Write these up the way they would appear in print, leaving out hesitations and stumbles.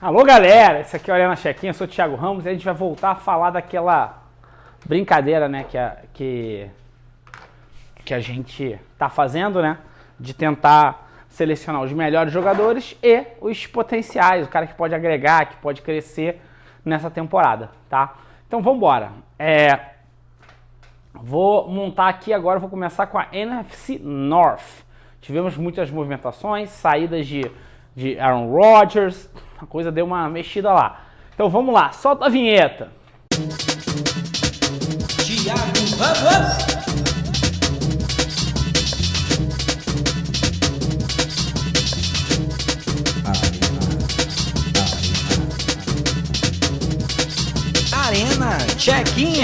Alô galera, esse aqui é o Arena Check-in, eu sou o Thiago Ramos e a gente vai voltar a falar daquela brincadeira, né, que a gente tá fazendo, né, de tentar selecionar os melhores jogadores e os potenciais, o cara que pode agregar, que pode crescer nessa temporada, tá? Então vamos embora. Vou montar aqui agora, vou começar com a NFC North. Tivemos muitas movimentações, saídas de Aaron Rodgers, a coisa deu uma mexida lá. Então vamos lá, solta a vinheta. Thiago Ramos. Arena Check-in.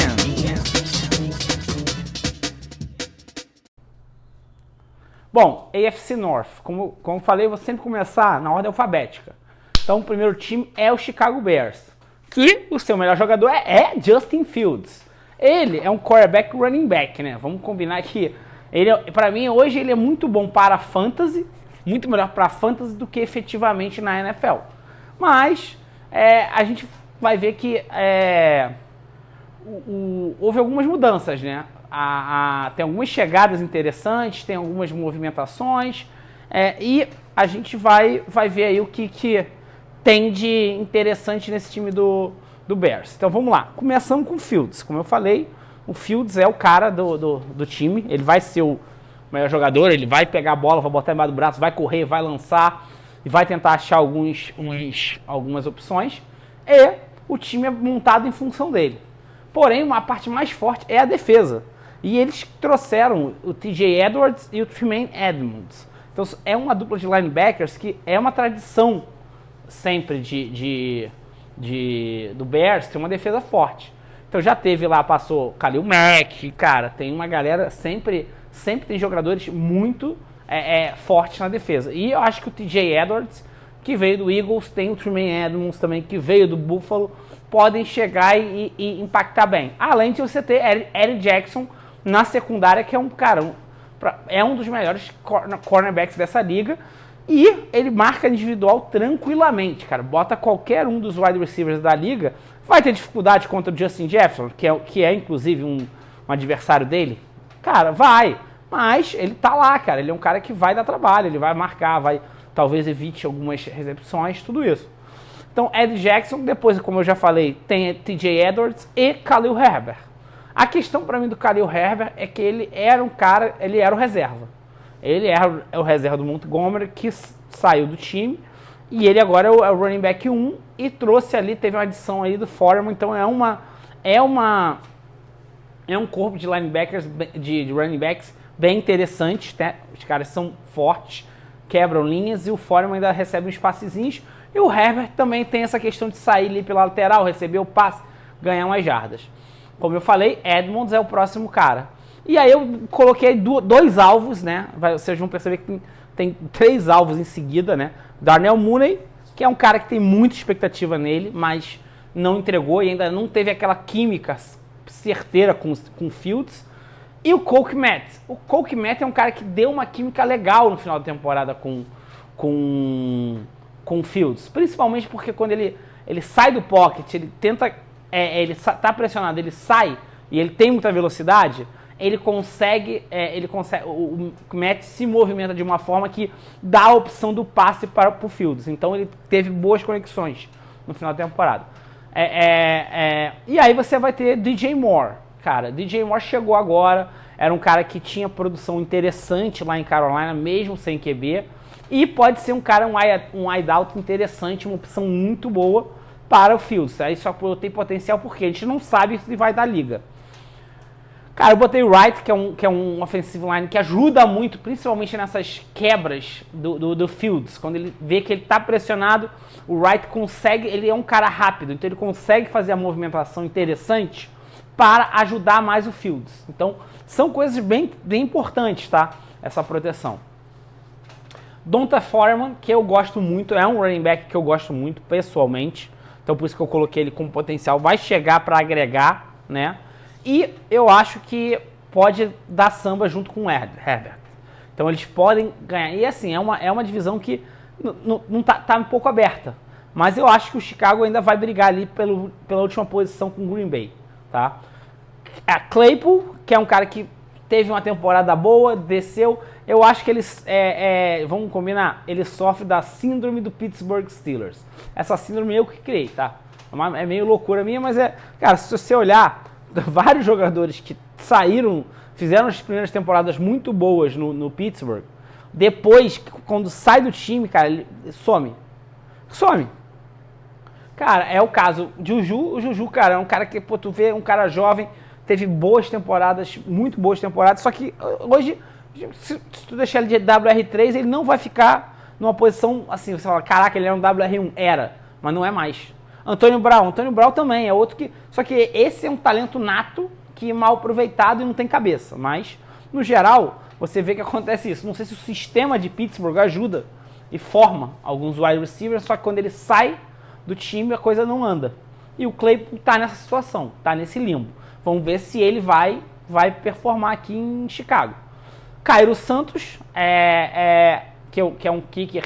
Bom, AFC North, como falei, eu vou sempre começar na ordem alfabética. Então o primeiro time é o Chicago Bears, que o seu melhor jogador é Justin Fields. Ele é um quarterback running back, né? Vamos combinar que para mim hoje ele é muito bom para fantasy, muito melhor para fantasy do que efetivamente na NFL. Mas a gente vai ver que houve algumas mudanças, né? Tem algumas chegadas interessantes, tem algumas movimentações e a gente vai ver aí o que tem de interessante nesse time do Bears. Então vamos lá, começando com o Fields. Como eu falei, o Fields é o cara do time, ele vai ser o melhor jogador, ele vai pegar a bola, vai botar embaixo do braço, vai correr, vai lançar e vai tentar achar algumas opções e o time é montado em função dele. Porém, uma parte mais forte é a defesa. E eles trouxeram o TJ Edwards e o Tremaine Edmunds. Então é uma dupla de linebackers que é uma tradição sempre do Bears, tem uma defesa forte. Então já teve lá, passou Khalil Mack, cara, tem uma galera, sempre tem jogadores muito fortes na defesa. E eu acho que o TJ Edwards, que veio do Eagles, tem o Tremaine Edmunds também, que veio do Buffalo, podem chegar e impactar bem. Além de você ter Eddie Jackson na secundária, que é um dos melhores cornerbacks dessa liga. E ele marca individual tranquilamente, cara. Bota qualquer um dos wide receivers da liga. Vai ter dificuldade contra o Justin Jefferson, que é inclusive um adversário dele? Cara, vai. Mas ele tá lá, cara. Ele é um cara que vai dar trabalho, ele vai marcar, talvez evite algumas recepções, tudo isso. Então, Eddie Jackson, depois, como eu já falei, tem TJ Edwards e Khalil Herbert. A questão para mim do Khalil Herbert é que ele era o reserva. Ele era o reserva do Montgomery, que saiu do time, e ele agora é o running back 1, e trouxe ali, teve uma adição aí do Foreman, então é um corpo de linebackers, de running backs bem interessante, né? Os caras são fortes, quebram linhas, e o Foreman ainda recebe uns passezinhos, e o Herbert também tem essa questão de sair ali pela lateral, receber o passe, ganhar umas jardas. Como eu falei, Edmunds é o próximo cara. E aí eu coloquei dois alvos, né? Vocês vão perceber que tem 3 alvos em seguida, né? Darnell Mooney, que é um cara que tem muita expectativa nele, mas não entregou e ainda não teve aquela química certeira com Fields. E o Cole Kmet. O Cole Kmet é um cara que deu uma química legal no final da temporada com Fields. Principalmente porque quando ele sai do pocket, ele tenta... ele tá pressionado, ele sai e ele tem muita velocidade, o Matt se movimenta de uma forma que dá a opção do passe para o Fields. Então ele teve boas conexões no final da temporada. E aí você vai ter DJ Moore. Cara, DJ Moore chegou agora, era um cara que tinha produção interessante lá em Carolina, mesmo sem QB, e pode ser um cara, um wideout interessante, uma opção muito boa para o Fields. Aí só tem potencial porque a gente não sabe se vai dar liga. Cara, eu botei o Wright, que é um offensive line que ajuda muito, principalmente nessas quebras do Fields. Quando ele vê que ele está pressionado, o Wright consegue, ele é um cara rápido, então ele consegue fazer a movimentação interessante para ajudar mais o Fields. Então, são coisas bem importantes, tá? Essa proteção. Donta Foreman, que eu gosto muito, é um running back que eu gosto muito, pessoalmente. Então, por isso que eu coloquei ele como potencial. Vai chegar para agregar, né? E eu acho que pode dar samba junto com o Herbert. Então eles podem ganhar. E assim, é uma divisão que não tá um pouco aberta. Mas eu acho que o Chicago ainda vai brigar ali pela última posição com o Green Bay, tá? A Claypool, que é um cara que teve uma temporada boa, desceu. Eu acho que eles, vamos combinar, ele sofre da síndrome do Pittsburgh Steelers. Essa síndrome eu que criei, tá? É meio loucura minha, mas cara, se você olhar, vários jogadores que saíram, fizeram as primeiras temporadas muito boas no Pittsburgh, depois, quando sai do time, cara, ele some. Cara, é o caso de o Juju, cara, é um cara que, pô, tu vê um cara jovem, teve boas temporadas, muito boas temporadas, só que hoje, se tu deixar ele de WR3, ele não vai ficar numa posição assim, você fala, caraca, ele era um WR1, mas não é mais. Antônio Brown também é outro que, só que esse é um talento nato, que é mal aproveitado e não tem cabeça, mas, no geral, você vê que acontece isso. Não sei se o sistema de Pittsburgh ajuda e forma alguns wide receivers, só que quando ele sai do time, a coisa não anda. E o Claypool tá nessa situação, tá nesse limbo. Vamos ver se ele vai performar aqui em Chicago. Cairo Santos, que é um kicker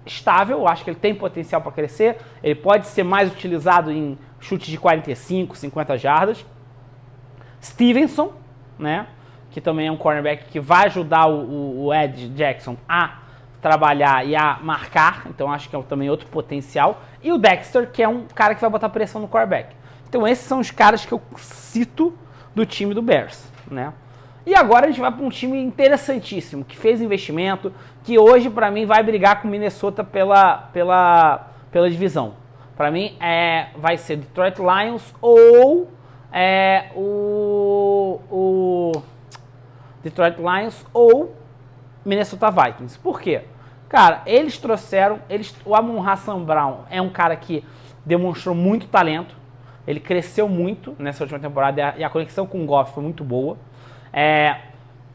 estável, eu acho que ele tem potencial para crescer. Ele pode ser mais utilizado em chutes de 45, 50 jardas. Stevenson, né, que também é um cornerback que vai ajudar o Ed Jackson a trabalhar e a marcar, então acho que é também outro potencial. E o Dexter, que é um cara que vai botar pressão no quarterback. Então esses são os caras que eu cito do time do Bears, né? E agora a gente vai para um time interessantíssimo, que fez investimento, que hoje para mim vai brigar com o Minnesota pela divisão. Para mim vai ser Detroit Lions ou o Detroit Lions ou Minnesota Vikings. Por quê? Cara, eles trouxeram, o Amon-Ra St. Brown é um cara que demonstrou muito talento, ele cresceu muito nessa última temporada e a conexão com o Goff foi muito boa.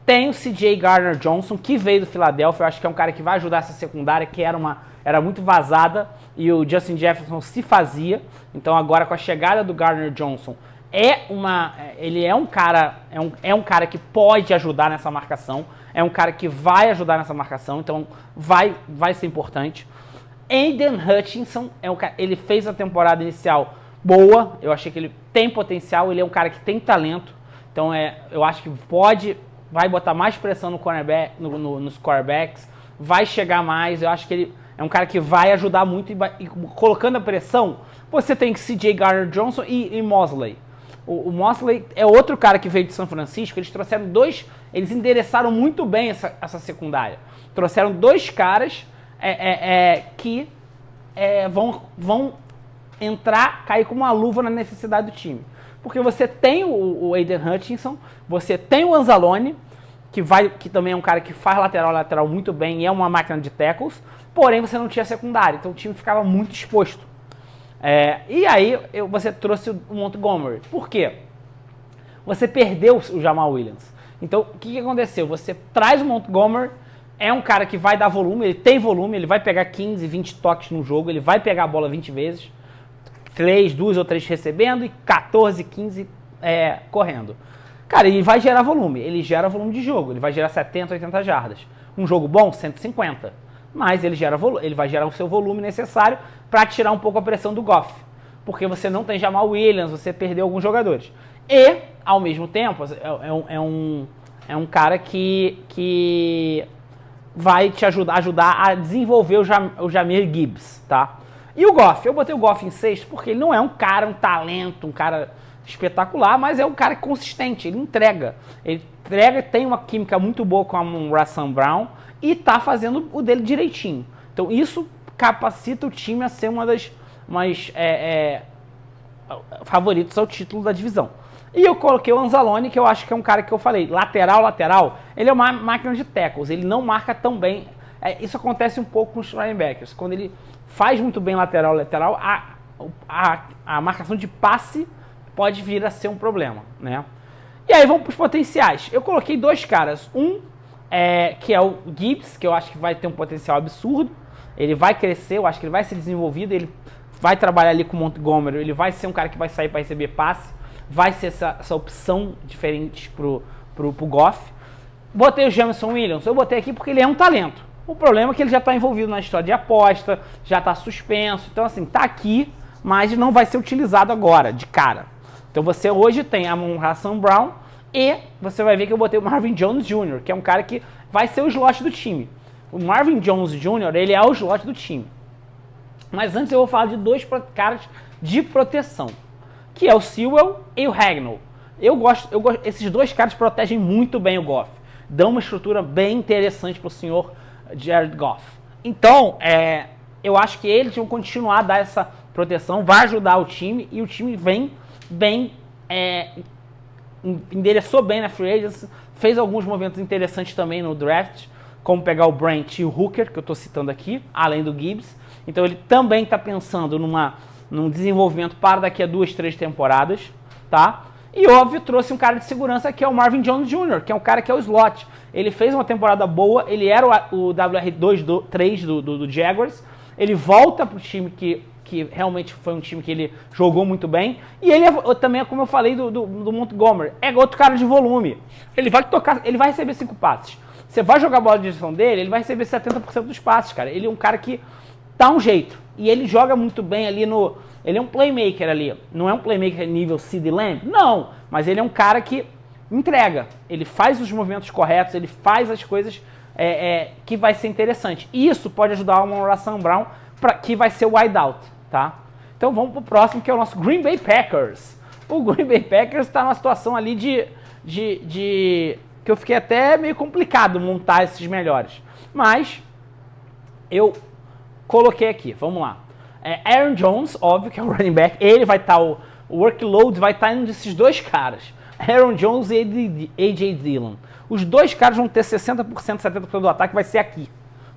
Tem o CJ Gardner-Johnson, que veio do Philadelphia, eu acho que é um cara que vai ajudar essa secundária, que era muito vazada, e o Justin Jefferson se fazia. Então agora com a chegada do Gardner-Johnson, ele é um cara que pode ajudar nessa marcação, é um cara que vai ajudar nessa marcação, então vai ser importante. Aiden Hutchinson, ele fez a temporada inicial boa, eu achei que ele tem potencial, ele é um cara que tem talento, então eu acho que vai botar mais pressão no cornerback, nos quarterbacks, vai chegar mais, eu acho que ele é um cara que vai ajudar muito e colocando a pressão, você tem CJ Gardner-Johnson e Mosley. O Mosley é outro cara que veio de São Francisco, eles trouxeram eles endereçaram muito bem essa secundária. Trouxeram dois caras que vão cair como uma luva na necessidade do time. Porque você tem o Aiden Hutchinson, você tem o Anzalone, que também é um cara que faz lateral muito bem e é uma máquina de tackles, porém você não tinha secundária, então o time ficava muito exposto. E aí você trouxe o Montgomery. Por quê? Você perdeu o Jamal Williams. Então, o que aconteceu? Você traz o Montgomery, é um cara que vai dar volume, ele tem volume, ele vai pegar 15, 20 toques no jogo, ele vai pegar a bola 20 vezes, 2 ou 3 recebendo e 14, 15 correndo. Cara, ele vai gerar volume, ele gera volume de jogo, ele vai gerar 70, 80 jardas. Um jogo bom, 150. Mas ele vai gerar o seu volume necessário para tirar um pouco a pressão do Goff. Porque você não tem Jamal Williams, você perdeu alguns jogadores. E, ao mesmo tempo, é um cara que vai te ajudar a desenvolver o Jahmyr Gibbs, tá? E o Goff, eu botei o Goff em sexto porque ele não é um talento, um cara espetacular, mas é um cara consistente, ele entrega. Ele tem uma química muito boa com a Russell Brown e tá fazendo o dele direitinho. Então isso capacita o time a ser uma das mais favoritos ao título da divisão. E eu coloquei o Anzalone, que eu acho que é um cara que eu falei, lateral, ele é uma máquina de tackles, ele não marca tão bem. Isso acontece um pouco com os linebackers, quando ele faz muito bem lateral, a marcação de passe pode vir a ser um problema, né? E aí vamos para os potenciais. Eu coloquei dois caras, que é o Gibbs, que eu acho que vai ter um potencial absurdo, ele vai crescer, eu acho que ele vai ser desenvolvido, ele vai trabalhar ali com o Montgomery, ele vai ser um cara que vai sair para receber passe, vai ser essa opção diferente pro Goff. Botei o Jameson Williams, eu botei aqui porque ele é um talento. O problema é que ele já está envolvido na história de aposta, já está suspenso. Então, assim, tá aqui, mas não vai ser utilizado agora, de cara. Então, você hoje tem a Amon-Ra St. Brown e você vai ver que eu botei o Marvin Jones Jr., que é um cara que vai ser o slot do time. O Marvin Jones Jr., ele é o slot do time. Mas antes eu vou falar de dois caras de proteção, que é o Sewell e o Hagnall. Eu gosto, esses dois caras protegem muito bem o Goff. Dão uma estrutura bem interessante para o senhor Jared Goff. Então, eu acho que eles vão continuar a dar essa proteção, vai ajudar o time, e o time vem bem, endereçou bem na free agency, fez alguns movimentos interessantes também no draft, como pegar o Brent e o Hooker, que eu estou citando aqui, além do Gibbs. Então ele também está pensando num desenvolvimento para daqui a 2, 3 temporadas, tá? E óbvio, trouxe um cara de segurança que é o Marvin Jones Jr., que é um cara que é o slot. Ele fez uma temporada boa, ele era o WR3 do Jaguars, ele volta para o time que realmente foi um time que ele jogou muito bem, e ele também, como eu falei do Montgomery, é outro cara de volume. Ele vai tocar, ele vai receber 5 passes. Você vai jogar a bola de direção dele, ele vai receber 70% dos passes, cara. Ele é um cara que dá um jeito, e ele joga muito bem ali ele é um playmaker ali, não é um playmaker nível CeeDee Lamb, não, mas ele é um cara que entrega, ele faz os movimentos corretos, ele faz as coisas que vai ser interessante. E isso pode ajudar o Amon-Ra St. Brown, que vai ser o wideout, tá? Então vamos pro próximo, que é o nosso Green Bay Packers. O Green Bay Packers está numa situação ali que eu fiquei até meio complicado montar esses melhores, mas eu coloquei aqui, vamos lá. Aaron Jones, óbvio que é o running back, ele vai estar, o workload vai estar em um desses dois caras, Aaron Jones e A.J. Dillon. Os dois caras vão ter 60%, 70% do ataque, vai ser aqui,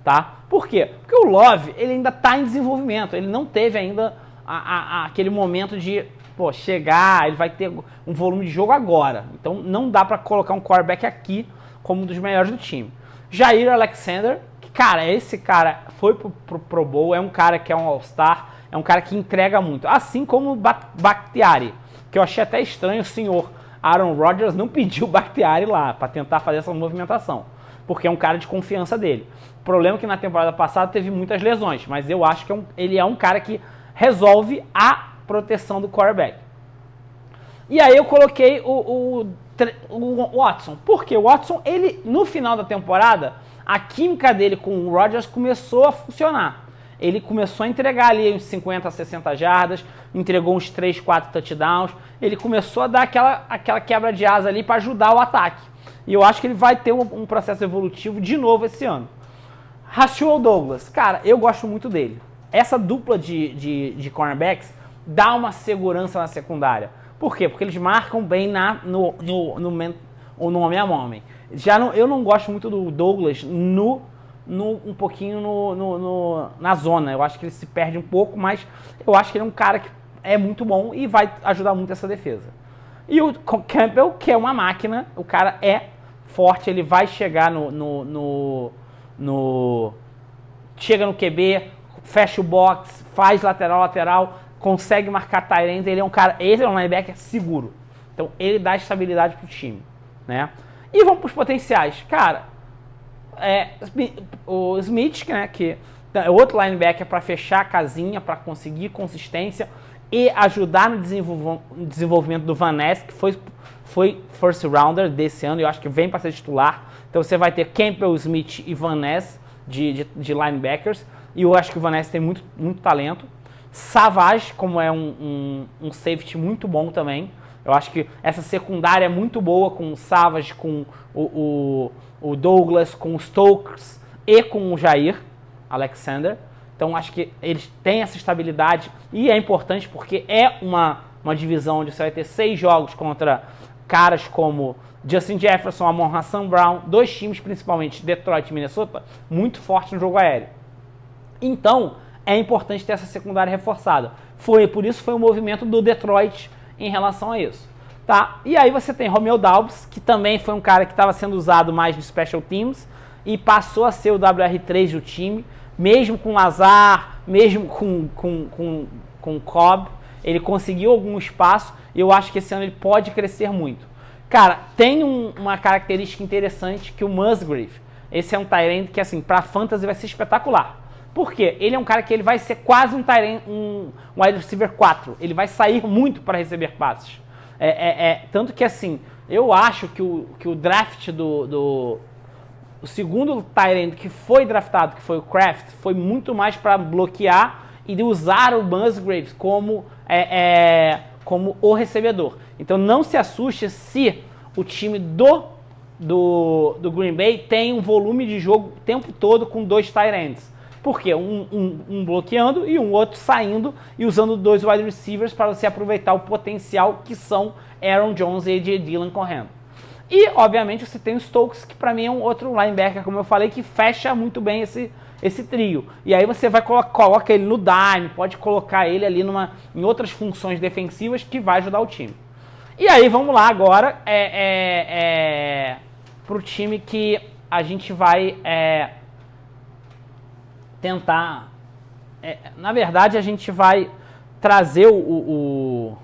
tá? Por quê? Porque o Love, ele ainda está em desenvolvimento, ele não teve ainda aquele momento de chegar, ele vai ter um volume de jogo agora, então não dá para colocar um quarterback aqui como um dos melhores do time. Jair Alexander, cara, esse cara foi pro Pro Bowl, é um cara que é um All-Star, é um cara que entrega muito. Assim como o Bakhtiari, que eu achei até estranho o senhor Aaron Rodgers não pediu o Bakhtiari lá, para tentar fazer essa movimentação, porque é um cara de confiança dele. O problema é que na temporada passada teve muitas lesões, mas eu acho que ele é um cara que resolve a proteção do quarterback. E aí eu coloquei o Watson, porque o Watson, ele, no final da temporada, a química dele com o Rodgers começou a funcionar. Ele começou a entregar ali uns 50 a 60 jardas, entregou uns 3, 4 touchdowns, ele começou a dar aquela quebra de asa ali para ajudar o ataque. E eu acho que ele vai ter um processo evolutivo de novo esse ano. Rasul Douglas, cara, eu gosto muito dele. Essa dupla de cornerbacks dá uma segurança na secundária. Por quê? Porque eles marcam bem no homem a homem. Eu não gosto muito do Douglas um pouquinho na zona. Eu acho que ele se perde um pouco, mas eu acho que ele é um cara que é muito bom e vai ajudar muito essa defesa. E o Campbell, que é uma máquina, o cara é forte, ele vai chegar chega no QB, fecha o box, faz lateral, consegue marcar tight end, ele é um linebacker seguro. Então ele dá estabilidade pro time, né? E vamos para os potenciais. Cara, o Smith, né, que é outro linebacker para fechar a casinha, para conseguir consistência e ajudar no desenvolvimento do Van Ness, que foi first rounder desse ano, e eu acho que vem para ser titular. Então você vai ter Campbell, Smith e Van Ness de linebackers, e eu acho que o Van Ness tem muito, muito talento. Savage, como é um safety muito bom também. Eu acho que essa secundária é muito boa com o Savage, com o Douglas, com o Stokes e com o Jair Alexander. Então acho que eles têm essa estabilidade e é importante porque é uma divisão onde você vai ter 6 jogos contra caras como Justin Jefferson, Amon-Ra St. Brown, 2 times, principalmente Detroit e Minnesota, muito fortes no jogo aéreo. Então é importante ter essa secundária reforçada. Por isso foi o movimento do Detroit em relação a isso, tá? E aí você tem Romeo Doubs, que também foi um cara que estava sendo usado mais de special teams e passou a ser o WR3 do time, mesmo com Lazar, mesmo com Cobb, ele conseguiu algum espaço e eu acho que esse ano ele pode crescer muito. Cara, tem uma característica interessante que o Musgrave, esse é um tight end que, assim, pra fantasy vai ser espetacular. Por quê? Ele é um cara que ele vai ser quase um tight end, um wide receiver 4. Ele vai sair muito para receber passes. Tanto que, assim, eu acho que o draft o segundo tight end que foi draftado, que foi o Kraft, foi muito mais para bloquear e de usar o Musgrave como o recebedor. Então não se assuste se o time do Green Bay tem um volume de jogo o tempo todo com 2 tight ends. Por quê? Um bloqueando e um outro saindo e usando 2 wide receivers para você aproveitar o potencial que são Aaron Jones e A.J. Dillon correndo. E, obviamente, você tem o Stokes, que para mim é um outro linebacker, como eu falei, que fecha muito bem esse trio. E aí você vai coloca ele no dime, pode colocar ele ali em outras funções defensivas que vai ajudar o time. E aí vamos lá agora para o time que a gente vai tentar... na verdade, a gente vai trazer o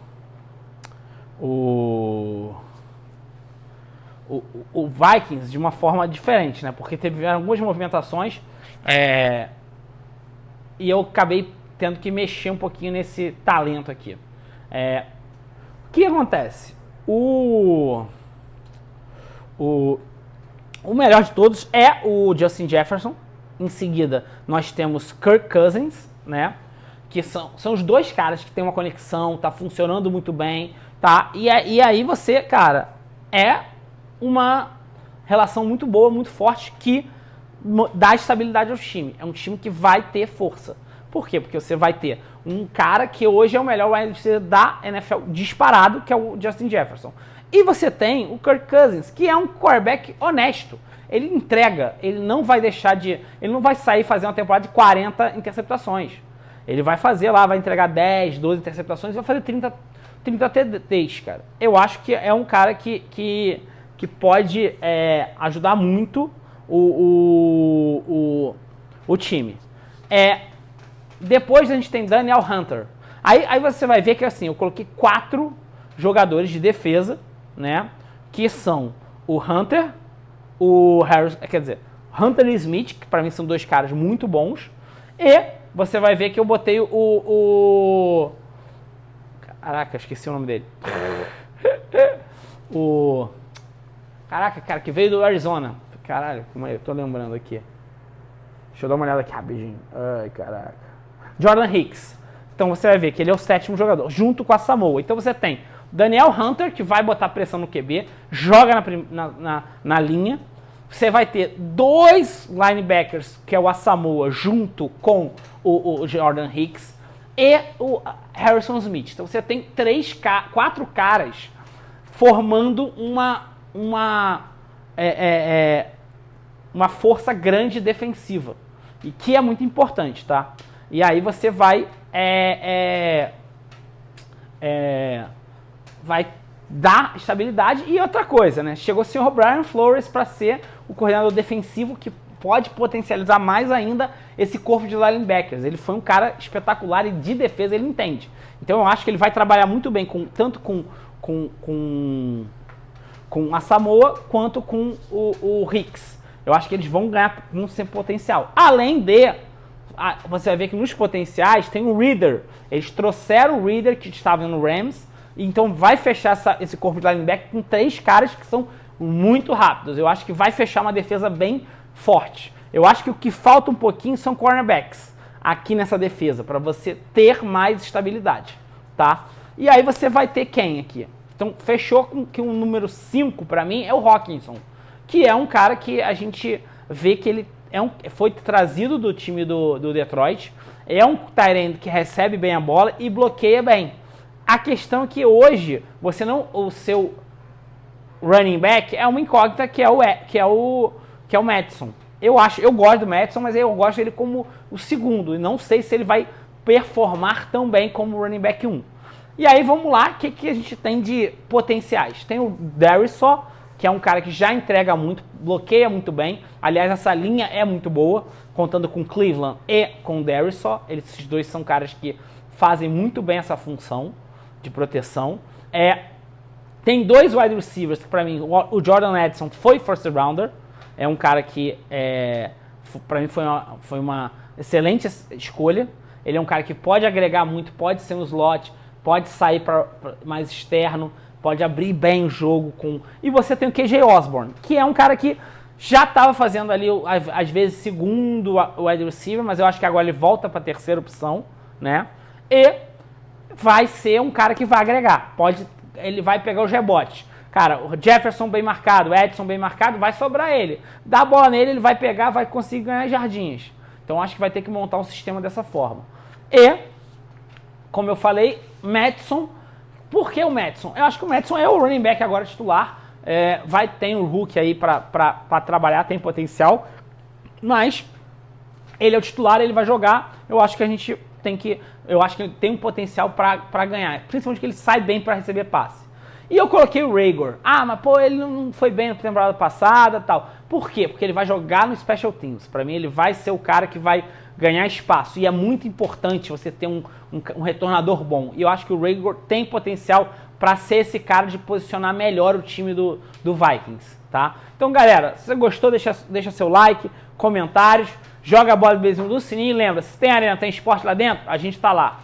Vikings de uma forma diferente, né? Porque teve algumas movimentações e eu acabei tendo que mexer um pouquinho nesse talento aqui. O que acontece? O melhor de todos é o Justin Jefferson. Em seguida, nós temos Kirk Cousins, né? Que são os 2 caras que tem uma conexão, tá funcionando muito bem, tá? E aí você, cara, uma relação muito boa, muito forte, que dá estabilidade ao time. É um time que vai ter força. Por quê? Porque você vai ter um cara que hoje é o melhor wide receiver da NFL disparado, que é o Justin Jefferson. E você tem o Kirk Cousins, que é um quarterback honesto. Ele entrega, ele não vai ele não vai sair fazer uma temporada de 40 interceptações. Ele vai fazer lá, vai entregar 10, 12 interceptações e vai fazer 30 TDs, cara. Eu acho que é um cara que pode ajudar muito o time. Depois a gente tem Daniel Hunter. Aí você vai ver que, assim, eu coloquei 4 jogadores de defesa, né? Que são o Hunter, o Harris, quer dizer, Hunter e Smith, que pra mim são 2 caras muito bons. E você vai ver que eu botei caraca, esqueci o nome dele. Caraca, cara, que veio do Arizona. Caralho, como é? Eu tô lembrando aqui. Deixa eu dar uma olhada aqui rapidinho. Ai, caraca. Jordan Hicks. Então você vai ver que ele é o 7º jogador, junto com a Samoa. Então você tem Daniel Hunter, que vai botar pressão no QB, joga na linha. Você vai ter 2 linebackers, que é o Asamoah, junto com o Jordan Hicks e o Harrison Smith. Então você tem 4 caras formando uma força grande defensiva, e que é muito importante, tá? E aí você vai dar estabilidade. E outra coisa, né? Chegou o senhor Brian Flores para ser o coordenador defensivo, que pode potencializar mais ainda esse corpo de linebackers. Ele foi um cara espetacular e de defesa ele entende. Então eu acho que ele vai trabalhar muito bem tanto com a Samoa quanto com o Hicks. Eu acho que eles vão ganhar um sempre potencial. Além de, você vai ver que nos potenciais tem o Reader. Eles trouxeram o Reader, que estava no Rams, então vai fechar esse corpo de linebacker com 3 caras que são muito rápidos. Eu acho que vai fechar uma defesa bem forte. Eu acho que o que falta um pouquinho são cornerbacks aqui nessa defesa, para você ter mais estabilidade, tá? E aí você vai ter quem aqui? Então fechou com que o número 5 para mim é o Hockenson, que é um cara que a gente vê que ele foi trazido do time do Detroit, é um tight end que recebe bem a bola e bloqueia bem. A questão é que hoje o seu running back é uma incógnita, que é o Mattison. Eu gosto do Mattison, mas eu gosto dele como o segundo, e não sei se ele vai performar tão bem como o running back 1. E aí vamos lá, o que a gente tem de potenciais? Tem o Darrisaw, que é um cara que já entrega muito, bloqueia muito bem. Aliás, essa linha é muito boa, contando com Cleveland e com o Darrisaw. Esses 2 são caras que fazem muito bem essa função de proteção. Tem 2 wide receivers que, para mim, o Jordan Addison foi first rounder. é um cara que, para mim, foi uma excelente escolha. Ele é um cara que pode agregar muito, pode ser um slot, pode sair para mais externo, pode abrir bem o jogo. E você tem o KJ Osborne, que é um cara que já estava fazendo ali, às vezes, segundo wide receiver, mas eu acho que agora ele volta para a terceira opção, né? E vai ser um cara que vai agregar. Ele vai pegar os rebotes. Cara, o Jefferson bem marcado, o Edson bem marcado, vai sobrar ele. Dá a bola nele, ele vai pegar, vai conseguir ganhar jardinhas. Então acho que vai ter que montar um sistema dessa forma. E, como eu falei, Mattison. Por que o Mattison? Eu acho que o Mattison é o running back agora titular. Tem o Hulk aí para trabalhar, tem potencial. Mas ele é o titular, ele vai jogar. Eu acho que ele tem um potencial para ganhar. Principalmente que ele sai bem para receber passe. E eu coloquei o Reagor. Mas pô, ele não foi bem na temporada passada e tal. Por quê? Porque ele vai jogar no Special Teams. Para mim, ele vai ser o cara que vai ganhar espaço. E é muito importante você ter um retornador bom. E eu acho que o Reagor tem potencial para ser esse cara de posicionar melhor o time do Vikings, tá? Então, galera, se você gostou, deixa seu like, comentários, joga a bola do beijinho do sininho e lembra, se tem arena, tem esporte lá dentro, a gente tá lá.